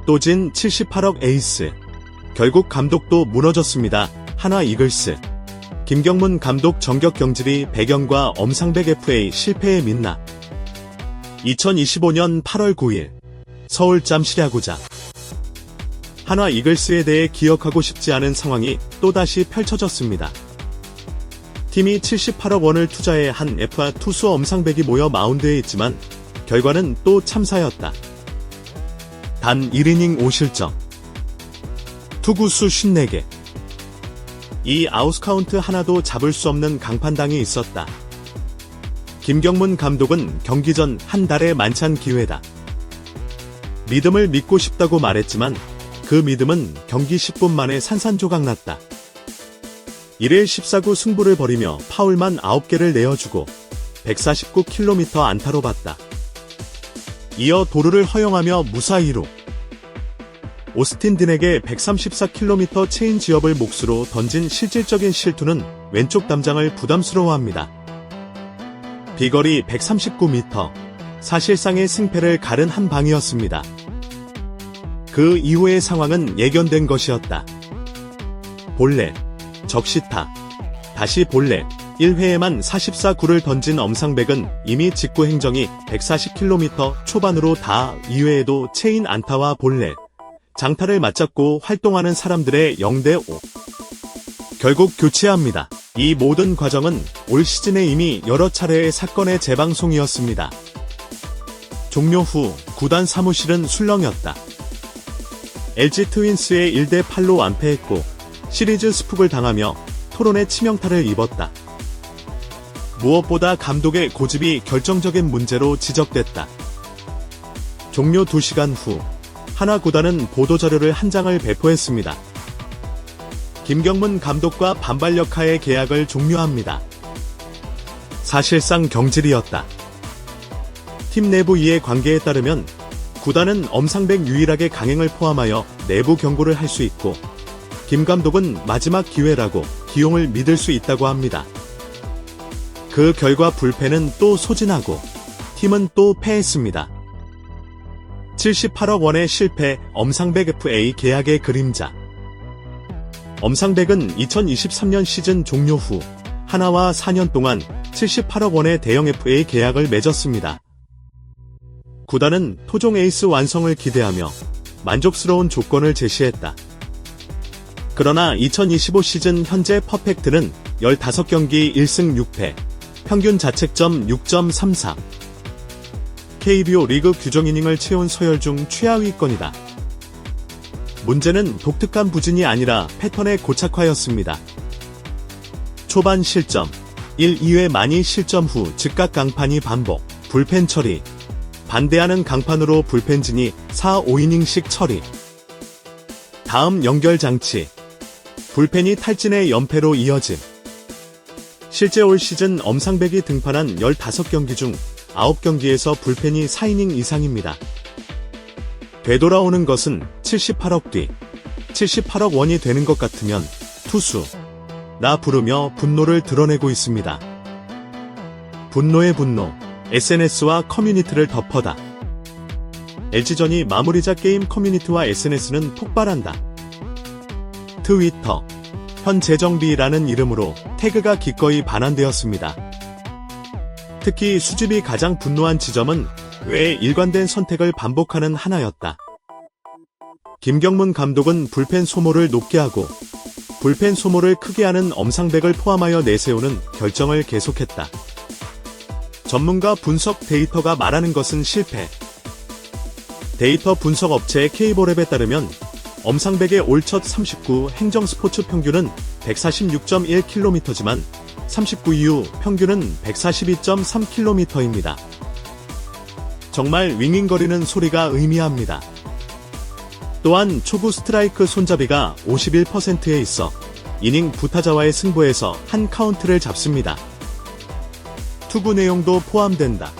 또 진 78억 에이스. 결국 감독도 무너졌습니다. 하나 이글스. 김경문 감독 정격 경질이 배경과 엄상백 FA 실패의 민낯. 2025년 8월 9일 서울 짬시야구장. 한화 이글스에 대해 기억하고 싶지 않은 상황이 또다시 펼쳐졌습니다. 팀이 78억 원을 투자해 한 F와 투수 엄상백이 모여 마운드에 있지만 결과는 또 참사였다. 단 1이닝 5실점. 투구수 54개. 이 아웃카운트 하나도 잡을 수 없는 강판당이 있었다. 김경문 감독은 경기 전 한 달의 만찬 기회다. 믿음을 믿고 싶다고 말했지만 그 믿음은 경기 10분 만에 산산조각 났다. 1일 14구 승부를 벌이며 파울만 9개를 내어주고 149km 안타로 봤다. 이어 도루를 허용하며 무사 2루. 오스틴 딘에게 134km 체인지업을 몫으로 던진 실질적인 실투는 왼쪽 담장을 부담스러워합니다. 비거리 139m, 사실상의 승패를 가른 한 방이었습니다. 그 이후의 상황은 예견된 것이었다. 볼넷, 적시타, 다시 볼넷, 1회에만 44구를 던진 엄상백은 이미 직구 행정이 140km 초반으로 다 2회에도 체인 안타와 볼넷, 장타를 맞잡고 활동하는 사람들의 0대5. 결국 교체합니다. 이 모든 과정은 올 시즌에 이미 여러 차례의 사건의 재방송이었습니다. 종료 후 구단 사무실은 술렁였다. LG 트윈스에 1대8로 완패했고 시리즈 스폭을 당하며 토론의 치명타를 입었다. 무엇보다 감독의 고집이 결정적인 문제로 지적됐다. 종료 2시간 후 한화 구단은 보도자료를 한 장을 배포했습니다. 김경문 감독과 반발력하에 계약을 종료합니다. 사실상 경질이었다. 팀 내부 이해관계에 따르면 구단은 엄상백 유일하게 강행을 포함하여 내부 경고를 할 수 있고 김 감독은 마지막 기회라고 기용을 믿을 수 있다고 합니다. 그 결과 불펜은 또 소진하고 팀은 또 패했습니다. 78억 원의 실패, 엄상백 FA 계약의 그림자. 엄상백은 2023년 시즌 종료 후 한화와 4년 동안 78억 원의 대형 FA 계약을 맺었습니다. 구단은 토종 에이스 완성을 기대하며 만족스러운 조건을 제시했다. 그러나 2025 시즌 현재 퍼펙트는 15경기 1승 6패, 평균 자책점 6.33. KBO 리그 규정 이닝을 채운 서열 중 최하위권이다. 문제는 독특한 부진이 아니라 패턴의 고착화였습니다. 초반 실점, 1, 2회 많이 실점 후 즉각 강판이 반복, 불펜 처리, 반대하는 강판으로 불펜진이 4, 5이닝씩 처리. 다음 연결 장치, 불펜이 탈진의 연패로 이어짐. 실제 올 시즌 엄상백이 등판한 15경기 중 9경기에서 불펜이 4이닝 이상입니다. 되돌아오는 것은 78억 뒤, 78억 원이 되는 것 같으면 투수, 나 부르며 분노를 드러내고 있습니다. 분노의 분노, SNS와 커뮤니티를 덮어다. LG전이 마무리자 게임 커뮤니티와 SNS는 폭발한다. 트위터, 현재정비라는 이름으로 태그가 기꺼이 반환되었습니다. 특히 수집이 가장 분노한 지점은 왜 일관된 선택을 반복하는 하나였다. 김경문 감독은 불펜 소모를 높게 하고 불펜 소모를 크게 하는 엄상백을 포함하여 내세우는 결정을 계속했다. 전문가 분석 데이터가 말하는 것은 실패. 데이터 분석 업체 K볼앱에 따르면 엄상백의 올 첫 39 행정 스포츠 평균은 146.1km지만 39 이후 평균은 142.3km입니다. 정말 윙윙거리는 소리가 의미합니다. 또한 초구 스트라이크 손잡이가 51%에 있어 이닝 부타자와의 승부에서 한 카운트를 잡습니다. 투구 내용도 포함된다.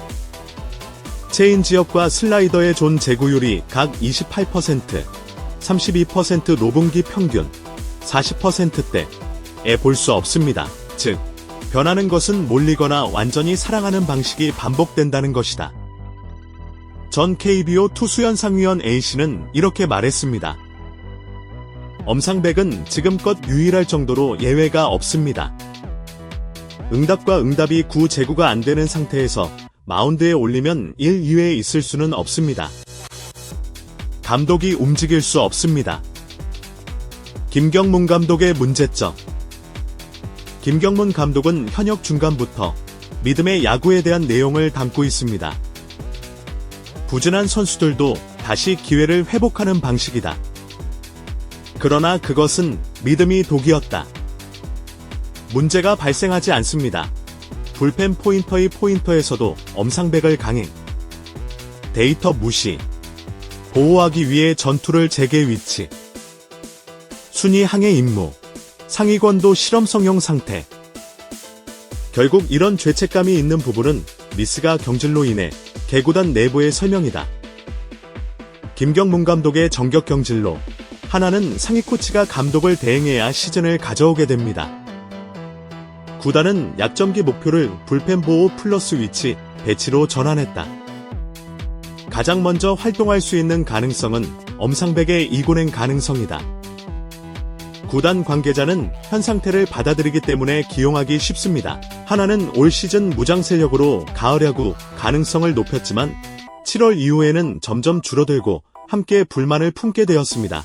체인지업과 슬라이더의 존 제구율이 각 28%, 32% 노분기 평균, 40%대에 볼 수 없습니다. 즉, 변하는 것은 몰리거나 완전히 사랑하는 방식이 반복된다는 것이다. 전 KBO 투수연상위원 A씨는 이렇게 말했습니다. 엄상백은 지금껏 유일할 정도로 예외가 없습니다. 응답과 응답이 9제구가 안 되는 상태에서 마운드에 올리면 1, 2회에 있을 수는 없습니다. 감독이 움직일 수 없습니다. 김경문 감독의 문제점. 김경문 감독은 현역 중간부터 믿음의 야구에 대한 내용을 담고 있습니다. 부진한 선수들도 다시 기회를 회복하는 방식이다. 그러나 그것은 믿음이 독이었다. 문제가 발생하지 않습니다. 불펜 포인터의 포인터에서도 엄상백을 강행. 데이터 무시. 보호하기 위해 전투를 재개 위치. 순위 항해 임무. 상위권도 실험성형 상태. 결국 이런 죄책감이 있는 부분은 미스가 경질로 인해 개구단 내부의 설명이다. 김경문 감독의 정격 경질로 하나는 상위 코치가 감독을 대행해야 시즌을 가져오게 됩니다. 구단은 약점기 목표를 불펜 보호 플러스 위치, 배치로 전환했다. 가장 먼저 활동할 수 있는 가능성은 엄상백의 이군행 가능성이다. 구단 관계자는 현 상태를 받아들이기 때문에 기용하기 쉽습니다. 하나는 올 시즌 무장 세력으로 가을 야구 가능성을 높였지만 7월 이후에는 점점 줄어들고 함께 불만을 품게 되었습니다.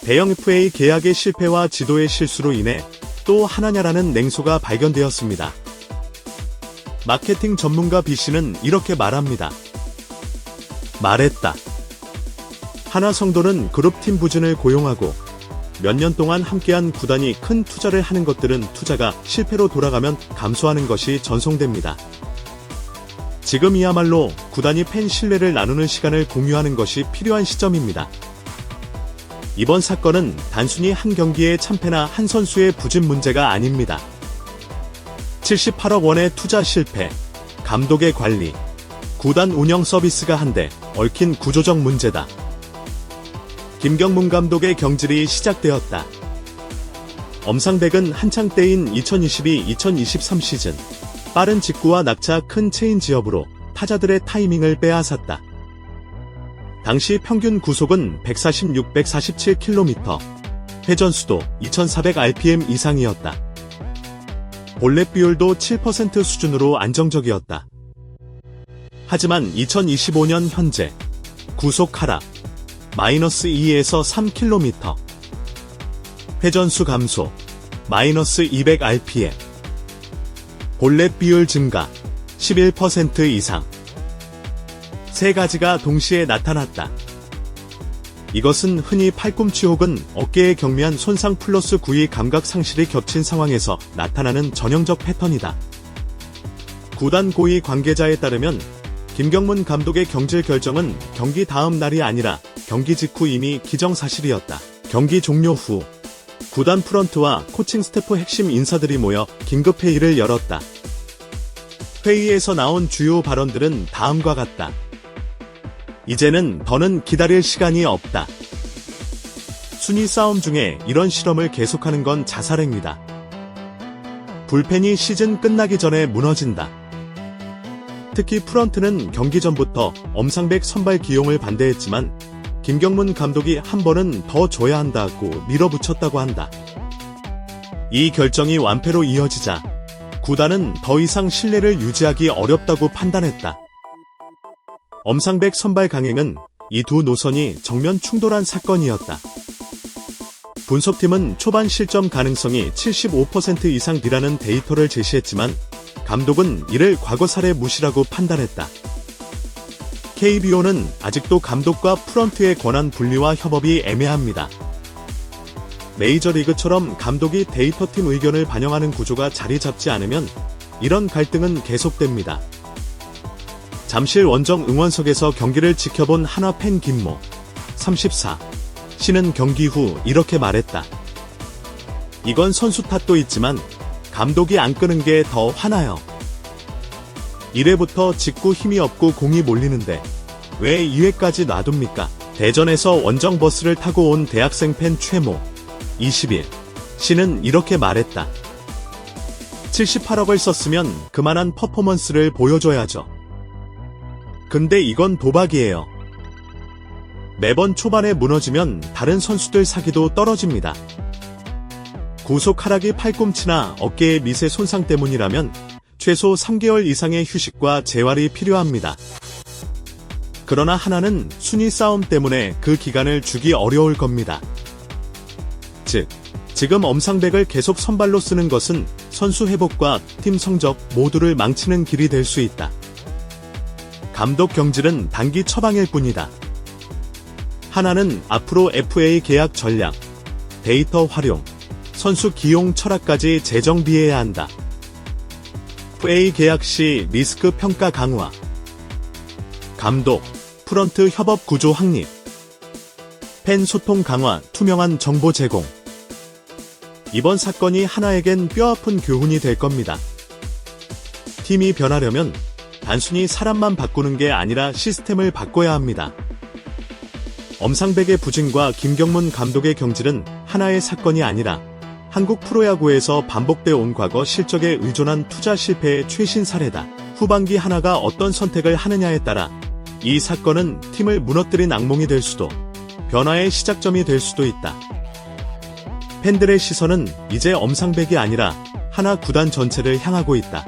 대형 FA 계약의 실패와 지도의 실수로 인해 또 하나냐라는 냉소가 발견되었습니다. 마케팅 전문가 B씨는 이렇게 말합니다. 말했다. 하나 성도는 그룹팀 부진을 고용하고 몇 년 동안 함께한 구단이 큰 투자를 하는 것들은 투자가 실패로 돌아가면 감소하는 것이 전송됩니다. 지금이야말로 구단이 팬 신뢰를 나누는 시간을 공유하는 것이 필요한 시점입니다. 이번 사건은 단순히 한 경기의 참패나 한 선수의 부진 문제가 아닙니다. 78억 원의 투자 실패, 감독의 관리, 구단 운영 서비스가 한데 얽힌 구조적 문제다. 김경문 감독의 경질이 시작되었다. 엄상백은 한창 때인 2022-2023 시즌 빠른 직구와 낙차 큰 체인지업으로 타자들의 타이밍을 빼앗았다. 당시 평균 구속은 146-147km, 회전수도 2400rpm 이상이었다. 볼넷 비율도 7% 수준으로 안정적이었다. 하지만 2025년 현재 구속 하락, 마이너스 2에서 3km, 회전수 감소, 마이너스 200rpm, 볼넷 비율 증가, 11% 이상. 세 가지가 동시에 나타났다. 이것은 흔히 팔꿈치 혹은 어깨에 경미한 손상 플러스 구위 감각 상실이 겹친 상황에서 나타나는 전형적 패턴이다. 구단 고위 관계자에 따르면 김경문 감독의 경질 결정은 경기 다음 날이 아니라 경기 직후 이미 기정사실이었다. 경기 종료 후 구단 프런트와 코칭 스태프 핵심 인사들이 모여 긴급 회의를 열었다. 회의에서 나온 주요 발언들은 다음과 같다. 이제는 더는 기다릴 시간이 없다. 순위 싸움 중에 이런 실험을 계속하는 건 자살행위다. 불펜이 시즌 끝나기 전에 무너진다. 특히 프런트는 경기 전부터 엄상백 선발 기용을 반대했지만 김경문 감독이 한 번은 더 줘야 한다고 밀어붙였다고 한다. 이 결정이 완패로 이어지자 구단은 더 이상 신뢰를 유지하기 어렵다고 판단했다. 엄상백 선발 강행은 이 두 노선이 정면 충돌한 사건이었다. 분석팀은 초반 실점 가능성이 75% 이상이라는 데이터를 제시했지만 감독은 이를 과거 사례 무시라고 판단했다. KBO는 아직도 감독과 프런트의 권한 분리와 협업이 애매합니다. 메이저리그처럼 감독이 데이터팀 의견을 반영하는 구조가 자리 잡지 않으면 이런 갈등은 계속됩니다. 잠실 원정 응원석에서 경기를 지켜본 하나 팬 김모, 34, 씨는 경기 후 이렇게 말했다. 이건 선수 탓도 있지만 감독이 안 끄는 게 더 화나요. 1회부터 직구 힘이 없고 공이 몰리는데 왜 2회까지 놔둡니까? 대전에서 원정 버스를 타고 온 대학생 팬 최모, 21, 씨는 이렇게 말했다. 78억을 썼으면 그만한 퍼포먼스를 보여줘야죠. 근데 이건 도박이에요. 매번 초반에 무너지면 다른 선수들 사기도 떨어집니다. 구속 하락이 팔꿈치나 어깨의 미세 손상 때문이라면 최소 3개월 이상의 휴식과 재활이 필요합니다. 그러나 하나는 순위 싸움 때문에 그 기간을 주기 어려울 겁니다. 즉, 지금 엄상백을 계속 선발로 쓰는 것은 선수 회복과 팀 성적 모두를 망치는 길이 될 수 있다. 감독 경질은 단기 처방일 뿐이다. 하나는 앞으로 FA 계약 전략, 데이터 활용, 선수 기용 철학까지 재정비해야 한다. FA 계약 시 리스크 평가 강화, 감독, 프런트 협업 구조 확립, 팬 소통 강화, 투명한 정보 제공. 이번 사건이 하나에겐 뼈아픈 교훈이 될 겁니다. 팀이 변하려면 단순히 사람만 바꾸는 게 아니라 시스템을 바꿔야 합니다. 엄상백의 부진과 김경문 감독의 경질은 하나의 사건이 아니라 한국 프로야구에서 반복돼 온 과거 실적에 의존한 투자 실패의 최신 사례다. 후반기 하나가 어떤 선택을 하느냐에 따라 이 사건은 팀을 무너뜨린 악몽이 될 수도, 변화의 시작점이 될 수도 있다. 팬들의 시선은 이제 엄상백이 아니라 하나 구단 전체를 향하고 있다.